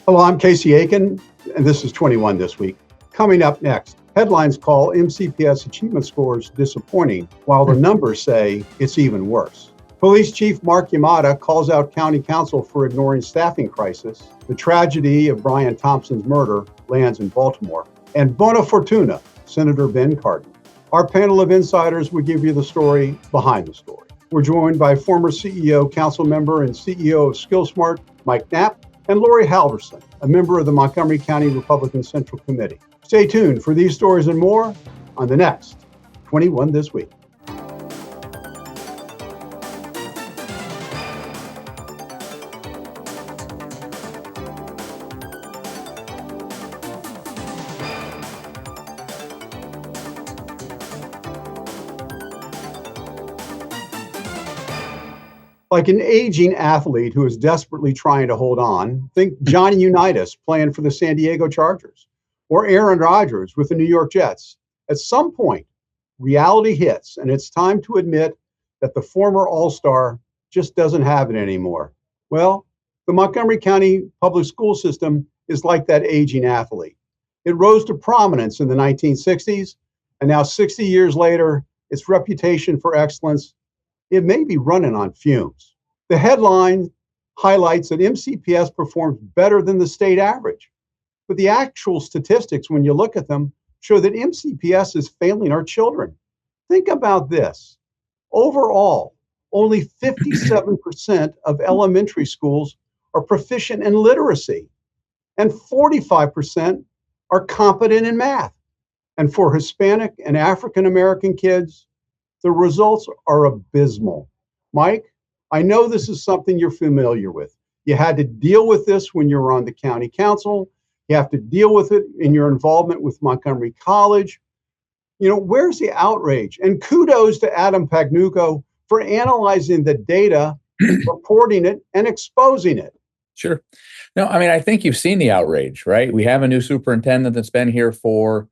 Hello, I'm Casey Aiken, and this is 21 This Week. Coming up next, headlines call MCPS achievement scores disappointing, while the numbers say it's even worse. Police Chief Marc Yamada calls out County Council for ignoring staffing crisis. The tragedy of Brian Thompson's murder lands in Baltimore. And bona fortuna, Senator Ben Cardin. Our panel of insiders will give you the story behind the story. We're joined by former CEO, council member, and CEO of SkillSmart, Mike Knapp, and Laurie Halverson, a member of the Montgomery County Republican Central Committee. Stay tuned for these stories and more on the next 21 This Week. Like an aging athlete who is desperately trying to hold on, think Johnny Unitas playing for the San Diego Chargers, or Aaron Rodgers with the New York Jets. At some point, reality hits, and it's time to admit that the former All-Star just doesn't have it anymore. Well, the Montgomery County Public School system is like that aging athlete. It rose to prominence in the 1960s, and now 60 years later, its reputation for excellence, it may be running on fumes. The headline highlights that MCPS performs better than the state average. But the actual statistics, when you look at them, show that MCPS is failing our children. Think about this. Overall, only 57% of elementary schools are proficient in literacy, and 45% are competent in math. And for Hispanic and African American kids, the results are abysmal. Mike, I know this is something you're familiar with. You had to deal with this when you were on the county council. You have to deal with it in your involvement with Montgomery College. You know, where's the outrage? And kudos to Adam Pagnucco for analyzing the data, reporting it, and exposing it. Sure. No, I mean, I think you've seen the outrage, right? We have a new superintendent that's been here for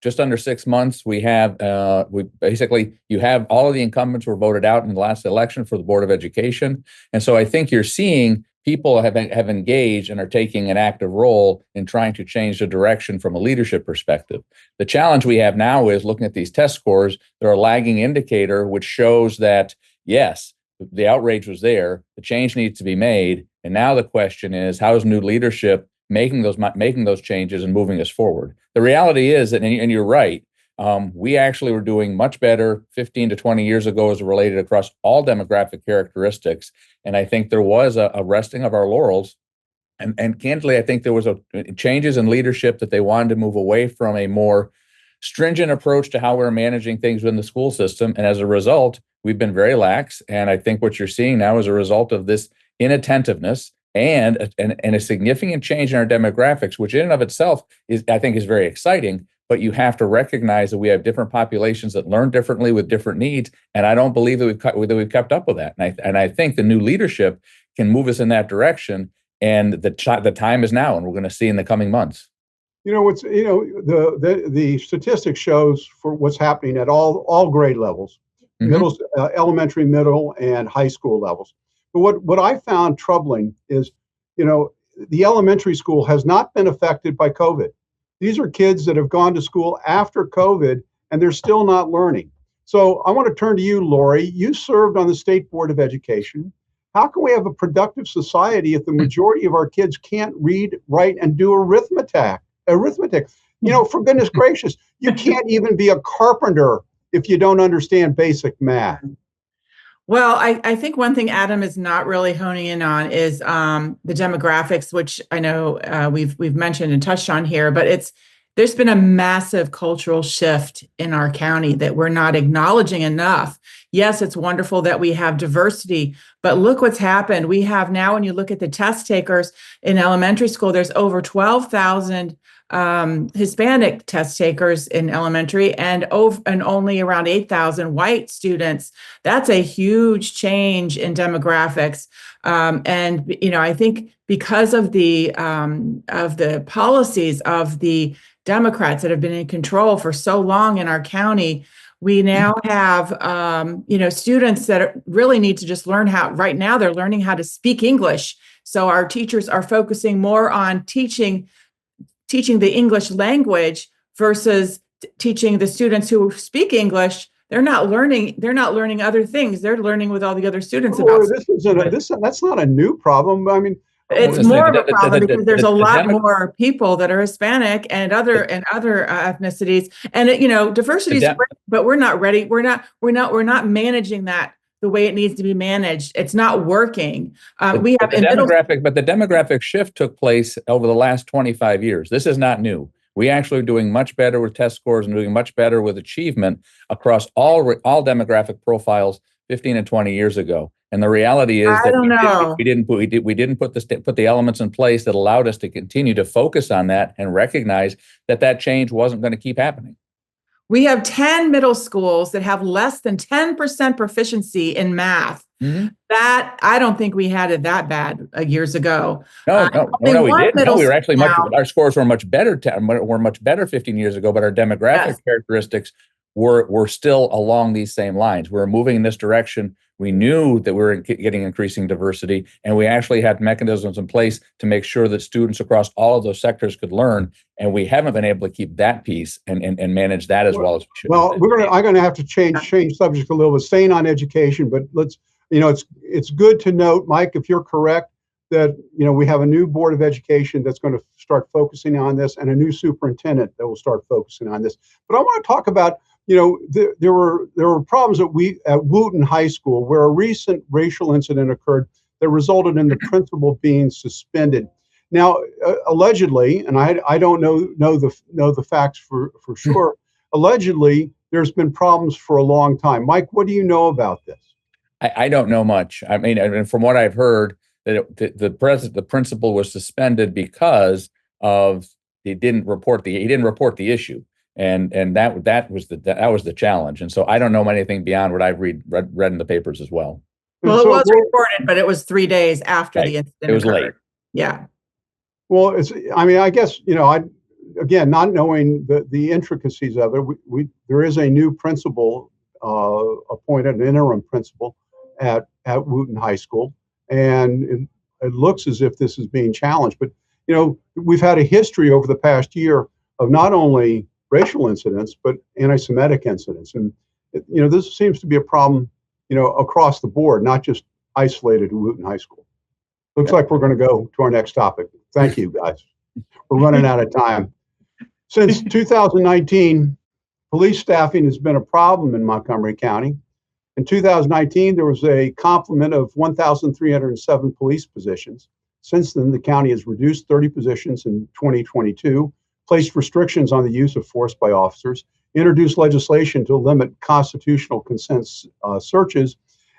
just under 6 months. We have, you have all of the incumbents were voted out in the last election for the Board of Education. And so I think you're seeing people have engaged and are taking an active role in trying to change the direction from a leadership perspective. The challenge we have now is looking at these test scores. They're a lagging indicator, which shows that, yes, the outrage was there, the change needs to be made. And now the question is, how is new leadership making those changes and moving us forward? The reality is that, and you're right, we actually were doing much better 15 to 20 years ago as related across all demographic characteristics. And I think there was a resting of our laurels. And candidly, I think there was changes in leadership that they wanted to move away from a more stringent approach to how we're managing things within the school system. And as a result, we've been very lax. And I think what you're seeing now is a result of this inattentiveness and a significant change in our demographics, which in and of itself is, I think, is very exciting. But you have to recognize that we have different populations that learn differently with different needs, and I don't believe that we've kept up with that. And I think the new leadership can move us in that direction. And the time is now, and we're going to see in the coming months. You know, the statistics shows for what's happening at all grade levels, middle, elementary, middle, and high school levels. But what I found troubling is, you know, the elementary school has not been affected by COVID. These are kids that have gone to school after COVID, and they're still not learning. So I want to turn to you, Laurie. You served on the State Board of Education. How can we have a productive society if the majority of our kids can't read, write, and do arithmetic? You know, for goodness gracious, you can't even be a carpenter if you don't understand basic math. Well, I think one thing Adam is not really honing in on is the demographics, which I know we've mentioned and touched on here, but there's been a massive cultural shift in our county that we're not acknowledging enough. Yes, it's wonderful that we have diversity, but look what's happened. We have now, when you look at the test takers in elementary school, there's over 12,000 Hispanic test takers in elementary and only around 8,000 white students. That's a huge change in demographics. And, you know, I think because of the policies of the Democrats that have been in control for so long in our county, we now have, students that really need to just learn how, right now they're learning how to speak English So our teachers are focusing more on teaching the English language versus teaching the students who speak English. They're not learning other things. They're learning with all the other students about. That's not a new problem. I mean, it's more of a problem because there's a lot more people that are Hispanic and other ethnicities, and diversity is great, but we're not ready. We're not managing that the way it needs to be managed. It's not working. We have the demographic shift took place over the last 25 years. This is not new. We actually are doing much better with test scores and doing much better with achievement across all demographic profiles 15 and 20 years ago. And the reality is that we didn't put the elements in place that allowed us to continue to focus on that and recognize that change wasn't going to keep happening. We have 10 middle schools that have less than 10% proficiency in math. Mm-hmm. That I don't think we had it that bad years ago. No, we didn't. No, we were actually our scores were much better. Were much better 15 years ago, but our demographic characteristics were still along these same lines. We're moving in this direction. We knew that we were getting increasing diversity, and we actually had mechanisms in place to make sure that students across all of those sectors could learn. And we haven't been able to keep that piece and manage that as well as we should. Well, I'm going to have to change subject a little bit, staying on education, but let's. It's good to note, Mike, if you're correct, that we have a new board of education that's going to start focusing on this, and a new superintendent that will start focusing on this. But I want to talk about, there were problems at Wootton High School where a recent racial incident occurred that resulted in the principal being suspended. Now, allegedly, and I don't know the facts for sure. Allegedly, there's been problems for a long time. Mike, what do you know about this? I don't know much. I mean, from what I've heard, that the principal was suspended because of he didn't report the issue, and that was the challenge. And so I don't know anything beyond what I've read in the papers as well. Well, it was reported, but it was 3 days after the incident. It was late. Yeah. Well, I guess again, not knowing the intricacies of it, there is a new principal appointed, an interim principal at Wootton High School, and it looks as if this is being challenged. But we've had a history over the past year of not only racial incidents but anti-Semitic incidents, and this seems to be a problem across the board, not just isolated to Wootton High School. Looks like we're going to go to our next topic. Thank you, guys. We're running out of time. Since 2019, police staffing has been a problem in Montgomery County. In 2019, there was a complement of 1,307 police positions. Since then, the county has reduced 30 positions in 2022, placed restrictions on the use of force by officers, introduced legislation to limit constitutional consent searches,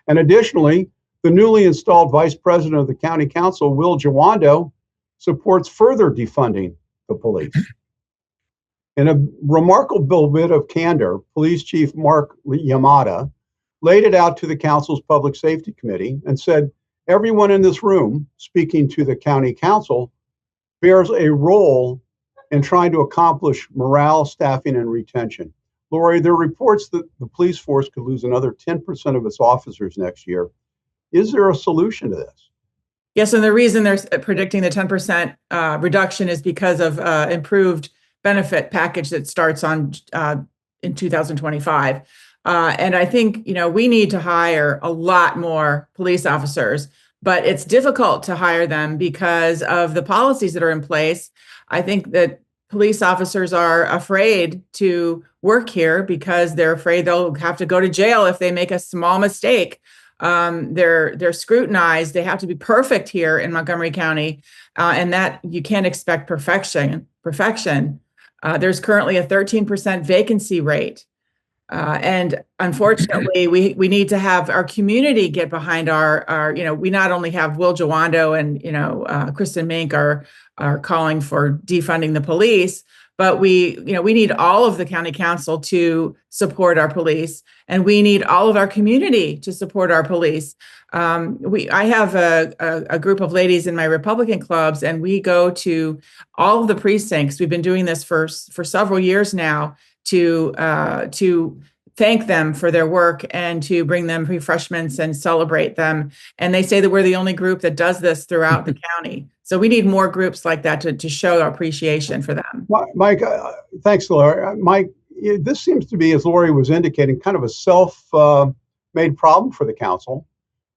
and additionally, the newly installed Vice President of the County Council, Will Jawando, supports further defunding the police. In a remarkable bit of candor, Police Chief Marc Yamada laid it out to the council's Public Safety Committee and said, everyone in this room, speaking to the county council, bears a role in trying to accomplish morale, staffing, and retention. Laurie, there are reports that the police force could lose another 10% of its officers next year. Is there a solution to this? Yes, and the reason they're predicting the 10% reduction is because of improved benefit package that starts on in 2025. And I think, we need to hire a lot more police officers, but it's difficult to hire them because of the policies that are in place. I think that police officers are afraid to work here because they're afraid they'll have to go to jail if they make a small mistake. They're scrutinized. They have to be perfect here in Montgomery County, and that you can't expect perfection. There's currently a 13% vacancy rate. And unfortunately, we need to have our community get behind our we not only have Will Jawando and, Kristen Mink are calling for defunding the police, but we need all of the county council to support our police, and we need all of our community to support our police. I have a group of ladies in my Republican clubs, and we go to all of the precincts. We've been doing this for several years now to thank them for their work and to bring them refreshments and celebrate them. And they say that we're the only group that does this throughout the county. So we need more groups like that to show appreciation for them. Mike, thanks, Laurie. Mike, this seems to be, as Laurie was indicating, kind of a self-made problem for the council.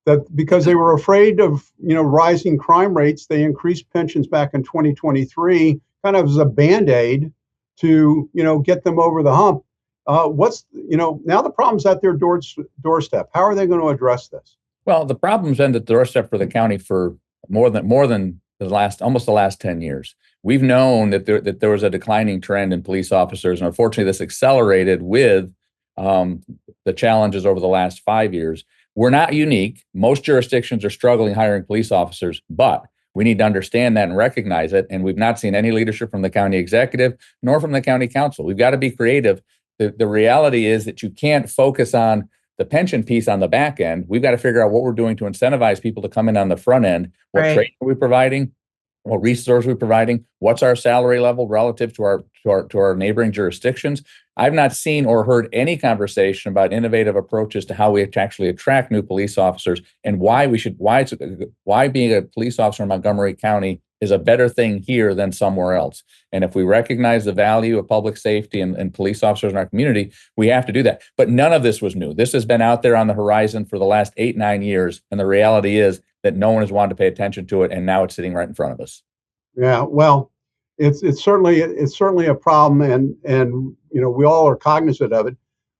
That because they were afraid of rising crime rates, they increased pensions back in 2023, kind of as a band-aid to get them over the hump. Now the problem's at their doorstep. How are they going to address this? Well, the problem's been at the doorstep for the county for more than almost the last 10 years. We've known that there was a declining trend in police officers, and unfortunately, this accelerated with the challenges over the last 5 years. We're not unique. Most jurisdictions are struggling hiring police officers, but we need to understand that and recognize it. And we've not seen any leadership from the county executive nor from the county council. We've got to be creative. The reality is that you can't focus on the pension piece on the back end. We've got to figure out what we're doing to incentivize people to come in on the front end. What training are we providing? What resources are we providing? What's our salary level relative to our neighboring jurisdictions? I've not seen or heard any conversation about innovative approaches to how we actually attract new police officers and why being a police officer in Montgomery County is a better thing here than somewhere else. And if we recognize the value of public safety and police officers in our community, we have to do that. But none of this was new. This has been out there on the horizon for the last 8-9 years. And the reality is that no one has wanted to pay attention to it. And now it's sitting right in front of us. Yeah, well, it's certainly a problem. And we all are cognizant of it.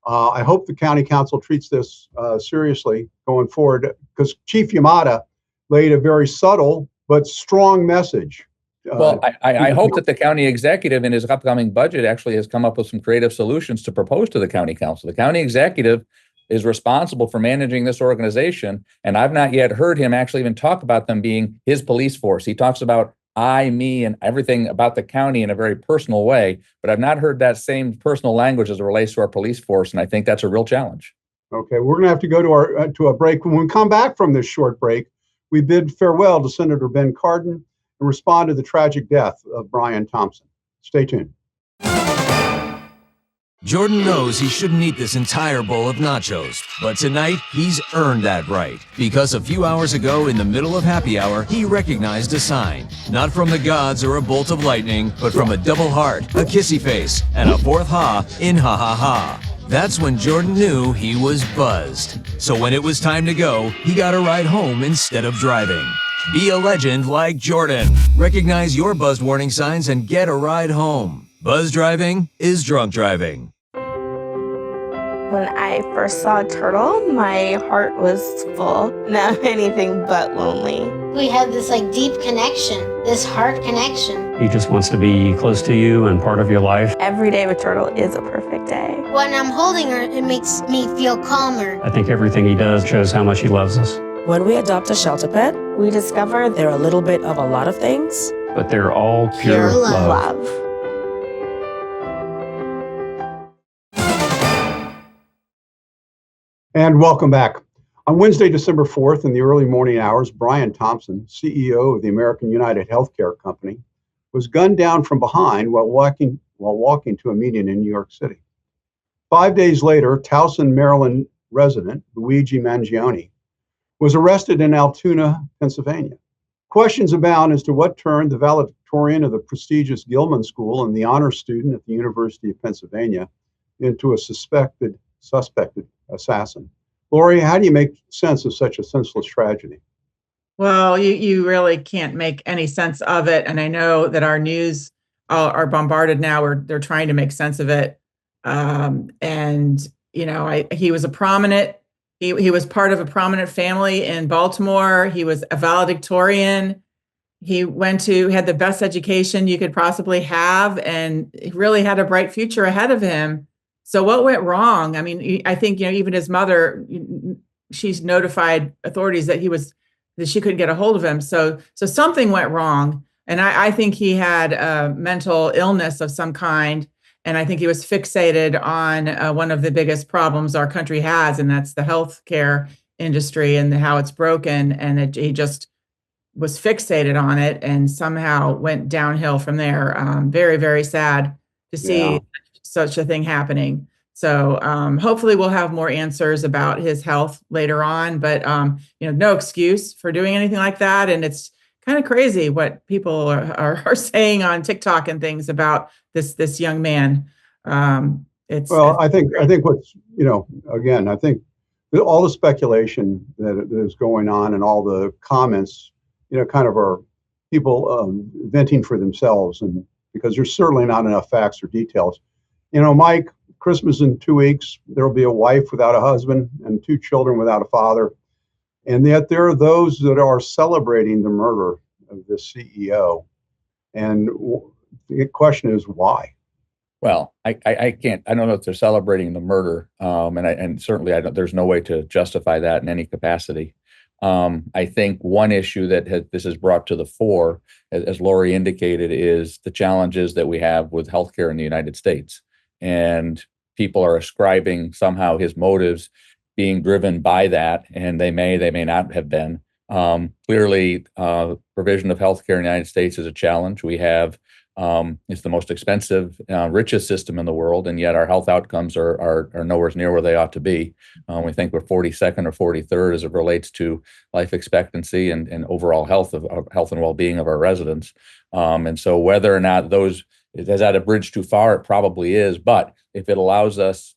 I hope the county council treats this seriously going forward, because Chief Yamada laid a very subtle but strong message. Well, I hope that the county executive in his upcoming budget actually has come up with some creative solutions to propose to the county council. The county executive is responsible for managing this organization, and I've not yet heard him actually even talk about them being his police force. He talks about I, me, and everything about the county in a very personal way, but I've not heard that same personal language as it relates to our police force, and I think that's a real challenge. Okay, we're going to have to go to a break. When we come back from this short break, we bid farewell to Senator Ben Cardin and respond to the tragic death of Brian Thompson. Stay tuned. Jordan knows he shouldn't eat this entire bowl of nachos, but tonight he's earned that right, because a few hours ago in the middle of happy hour, he recognized a sign, not from the gods or a bolt of lightning, but from a double heart, a kissy face, and a fourth ha in ha ha ha. That's when Jordan knew he was buzzed. So when it was time to go, he got a ride home instead of driving. Be a legend like Jordan. Recognize your buzzed warning signs and get a ride home. Buzz driving is drunk driving. When I first saw a turtle, my heart was full. Now anything but lonely. We have this deep connection, this heart connection. He just wants to be close to you and part of your life. Every day with Turtle is a perfect day. When I'm holding her, it makes me feel calmer. I think everything he does shows how much he loves us. When we adopt a shelter pet, we discover they're a little bit of a lot of things. But they're all pure love. And welcome back. On Wednesday, December 4th, in the early morning hours, Brian Thompson, CEO of the American UnitedHealthcare Company, was gunned down from behind while walking to a meeting in New York City. 5 days later, Towson, Maryland resident Luigi Mangione was arrested in Altoona, Pennsylvania. Questions abound as to what turned the valedictorian of the prestigious Gilman School and the honor student at the University of Pennsylvania into a suspected assassin. Laurie, how do you make sense of such a senseless tragedy? Well, you really can't make any sense of it. And I know that our news are bombarded now. They're trying to make sense of it. He was a prominent, he was part of a prominent family in Baltimore. He was a valedictorian. He had the best education you could possibly have, and he really had a bright future ahead of him. So what went wrong? I mean, I think, even his mother, she's notified authorities that she couldn't get a hold of him. So something went wrong. And I think he had a mental illness of some kind. And I think he was fixated on one of the biggest problems our country has, and that's the healthcare industry and how it's broken. And he just was fixated on it and somehow went downhill from there. Very, very sad to see such a thing happening. So hopefully we'll have more answers about his health later on, but no excuse for doing anything like that. And it's kind of crazy what people are saying on TikTok and things about this young man. I think what's, again, I think all the speculation that is going on and all the comments, kind of are people venting for themselves, and because there's certainly not enough facts or details. Mike, Christmas in 2 weeks, there will be a wife without a husband and 2 children without a father. And yet there are those that are celebrating the murder of this CEO. And the question is why? Well, I don't know if they're celebrating the murder. And certainly there's no way to justify that in any capacity. I think one issue that this has brought to the fore, as Laurie indicated, is the challenges that we have with healthcare in the United States. And people are ascribing somehow his motives being driven by that, and they may not have been. Clearly, provision of healthcare in the United States is a challenge. We have it's the most expensive, richest system in the world, and yet our health outcomes are nowhere near where they ought to be. We think we're 42nd or 43rd as it relates to life expectancy and overall health and well-being of our residents. And so whether or not is that a bridge too far? It probably is. But if it allows us,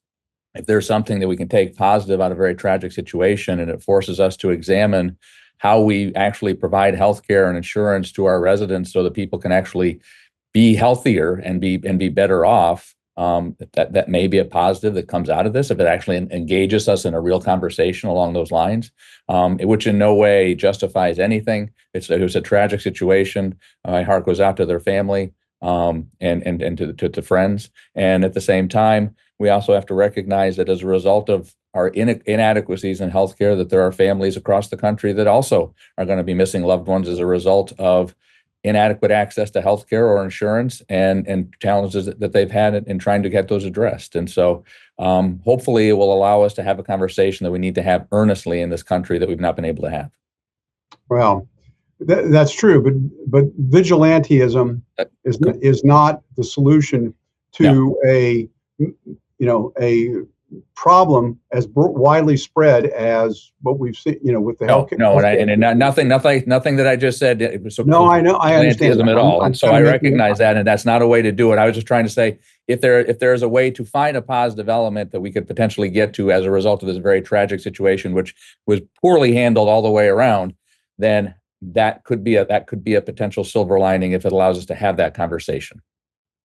if there's something that we can take positive out of a very tragic situation, and it forces us to examine how we actually provide healthcare and insurance to our residents so that people can actually be healthier and be better off, that may be a positive that comes out of this, if it actually engages us in a real conversation along those lines, which in no way justifies anything. It was a tragic situation. My heart goes out to their family. And to friends. And at the same time, we also have to recognize that as a result of our inadequacies in healthcare, that there are families across the country that also are going to be missing loved ones as a result of inadequate access to healthcare or insurance and challenges that they've had in trying to get those addressed. And so hopefully it will allow us to have a conversation that we need to have earnestly in this country that we've not been able to have. Well, that's true, but vigilantism is not the solution to a problem as widely spread as what we've seen, with the healthcare. Nothing that I just said. I know, I understand at all, and so I recognize that, and that's not a way to do it. I was just trying to say, if there's a way to find a positive element that we could potentially get to as a result of this very tragic situation, which was poorly handled all the way around, then that could be a potential silver lining if it allows us to have that conversation.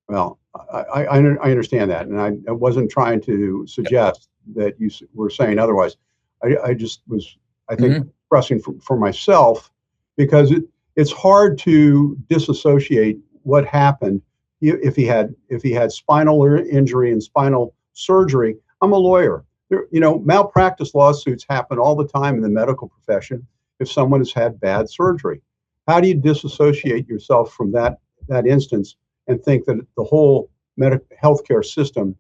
Well, I understand that, and I wasn't trying to suggest that you were saying otherwise. I just was, I think, expressing for myself, because it's hard to disassociate what happened if he had spinal injury and spinal surgery. I'm a lawyer. Malpractice lawsuits happen all the time in the medical profession if someone has had bad surgery. How do you disassociate yourself from that instance and think that the whole healthcare system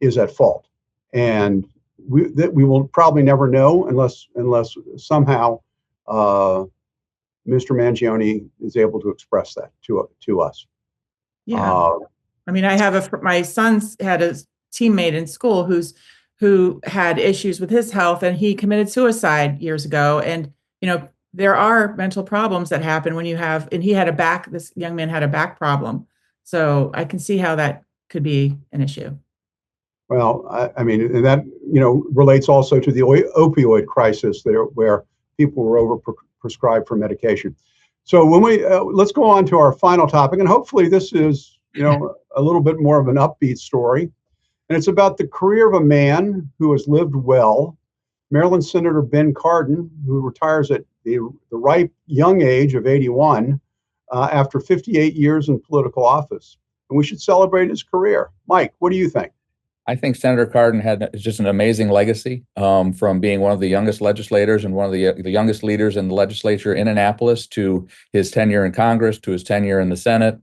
is at fault? And we will probably never know unless somehow Mr. Mangione is able to express that to us. Yeah, I have my son's had a teammate in school who had issues with his health, and he committed suicide years ago. And there are mental problems that happen when you have, and this young man had a back problem. So I can see how that could be an issue. Well, that, relates also to the opioid crisis there, where people were overprescribed for medication. So when let's go on to our final topic, and hopefully this is, a little bit more of an upbeat story. And it's about the career of a man who has lived well, Maryland Senator Ben Cardin, who retires at the ripe young age of 81 after 58 years in political office. And we should celebrate his career. Mike, what do you think? I think Senator Cardin had just an amazing legacy, from being one of the youngest legislators and one of the youngest leaders in the legislature in Annapolis, to his tenure in Congress, to his tenure in the Senate.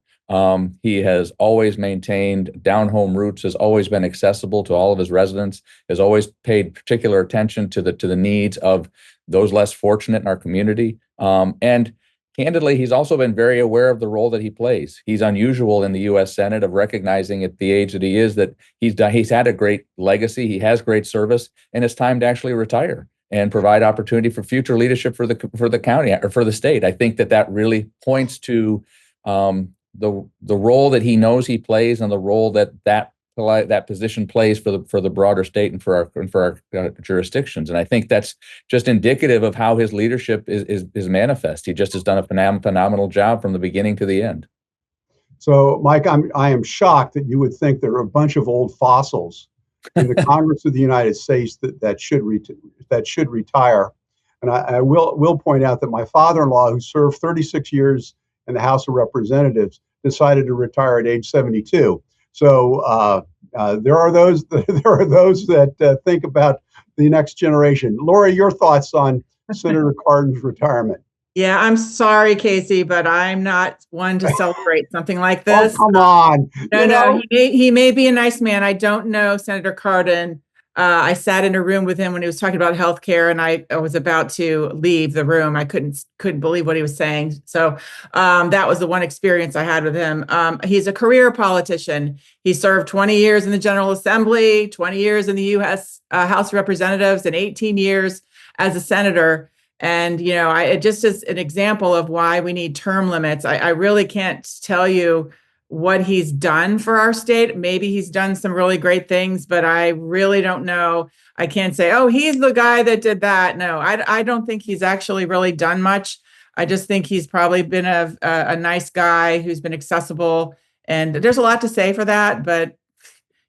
He has always maintained down-home roots, has always been accessible to all of his residents, has always paid particular attention to the needs of those less fortunate in our community. And candidly, he's also been very aware of the role that he plays. He's unusual in the U.S. Senate of recognizing at the age that he is that he's had a great legacy, he has great service, and it's time to actually retire and provide opportunity for future leadership for the county or for the state. I think that really points to the role that he knows he plays and the role that position plays for the broader state and for our jurisdictions. And I think that's just indicative of how his leadership is manifest. He just has done a phenomenal job from the beginning to the end. So, Mike, I am shocked that you would think there are a bunch of old fossils in the Congress of the United States that should retire. And I will point out that my father-in-law, who served 36 years in the House of Representatives, decided to retire at age 72. So there are those that think about the next generation. Laurie, your thoughts on Senator Cardin's retirement? Yeah, I'm sorry, Casey, but I'm not one to celebrate something like this. Oh, come on. No, he may be a nice man. I don't know Senator Cardin. I sat in a room with him when he was talking about healthcare, and I was about to leave the room. I couldn't believe what he was saying. So that was the one experience I had with him. He's a career politician. He served 20 years in the General Assembly, 20 years in the U.S. House of Representatives, and 18 years as a senator. And, it just is an example of why we need term limits. I really can't tell you what he's done for our state. Maybe he's done some really great things, but I really don't know. I can't say, oh, he's the guy that did that. No, I don't think he's actually really done much. I just think he's probably been a nice guy who's been accessible. And there's a lot to say for that. But,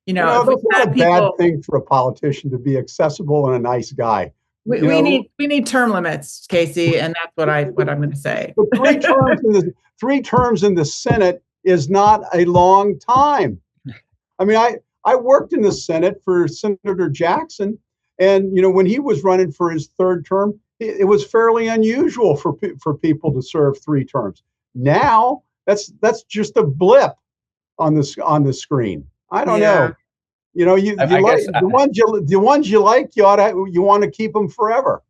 that's not a bad thing for a politician to be accessible and a nice guy. We need term limits, Casey, and that's what I'm going to say. But three terms in the Senate is not a long time. I mean, I worked in the Senate for Senator Jackson, and when he was running for his third term, it was fairly unusual for people to serve 3 terms. Now that's just a blip on the screen. I don't know. The ones you like, you want to keep them forever.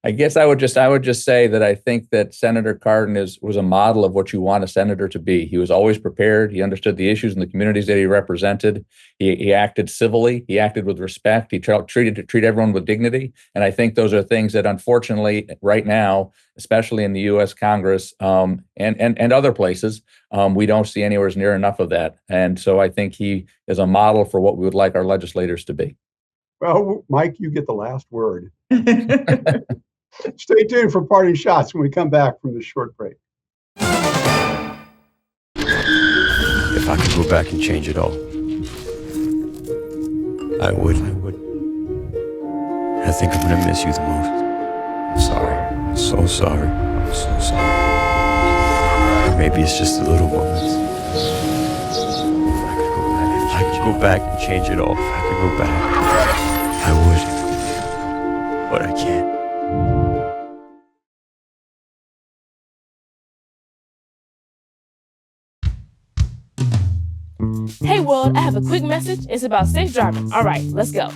I guess I would just say that I think that Senator Cardin was a model of what you want a senator to be. He was always prepared. He understood the issues in the communities that he represented. He acted civilly. He acted with respect. He treated everyone with dignity. And I think those are things that, unfortunately, right now, especially in the U.S. Congress and other places, we don't see anywhere near enough of that. And so I think he is a model for what we would like our legislators to be. Well, Mike, you get the last word. Stay tuned for parting shots when we come back from this short break. If I could go back and change it all, I would. I think I'm gonna miss you the most. I'm sorry. I'm so sorry. I'm so sorry. Or maybe it's just the little moments. If I could go back and change it all, if I could go back, I would. But I can't. Hey world, I have a quick message. It's about safe driving. All right, let's go.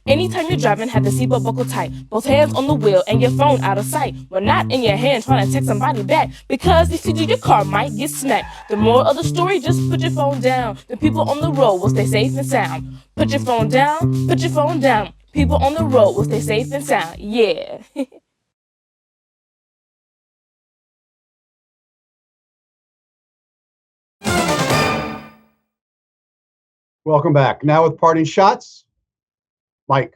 Anytime you're driving, have the seatbelt buckled tight. Both hands on the wheel and your phone out of sight. Well, not in your hand trying to text somebody back. Because if you do, your car might get smacked. The moral of the story, just put your phone down. The people on the road will stay safe and sound. Put your phone down, put your phone down. People on the road will stay safe and sound. Yeah. Welcome back. Now with parting shots, Mike,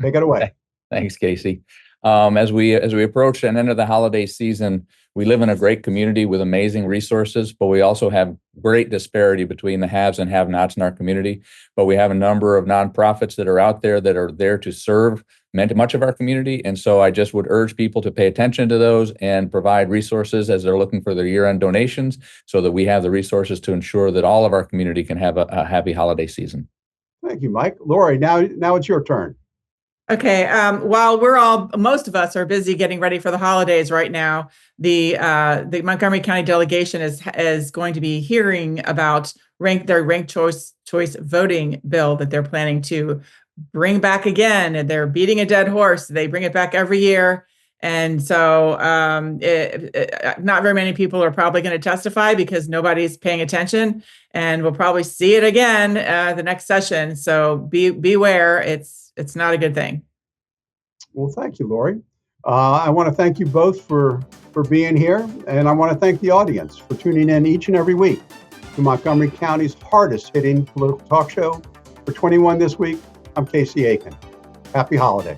take it away. Thanks, Casey. As we approach and enter the holiday season, we live in a great community with amazing resources, but we also have great disparity between the haves and have-nots in our community. But we have a number of nonprofits that are out there that are there to serve much of our community. And so I just would urge people to pay attention to those and provide resources as they're looking for their year-end donations so that we have the resources to ensure that all of our community can have a happy holiday season. Thank you, Mike. Laurie, now it's your turn. Okay. While most of us are busy getting ready for the holidays right now, the Montgomery County delegation is going to be hearing about their ranked choice voting bill that they're planning to bring back again. And they're beating a dead horse. They bring it back every year. And so not very many people are probably going to testify because nobody's paying attention, and we'll probably see it again the next session. So beware. It's not a good thing. Well, thank you, Laurie. I want to thank you both for being here, and I want to thank the audience for tuning in each and every week to Montgomery County's hardest hitting political talk show. For 21 this week, I'm Casey Aiken. Happy holiday.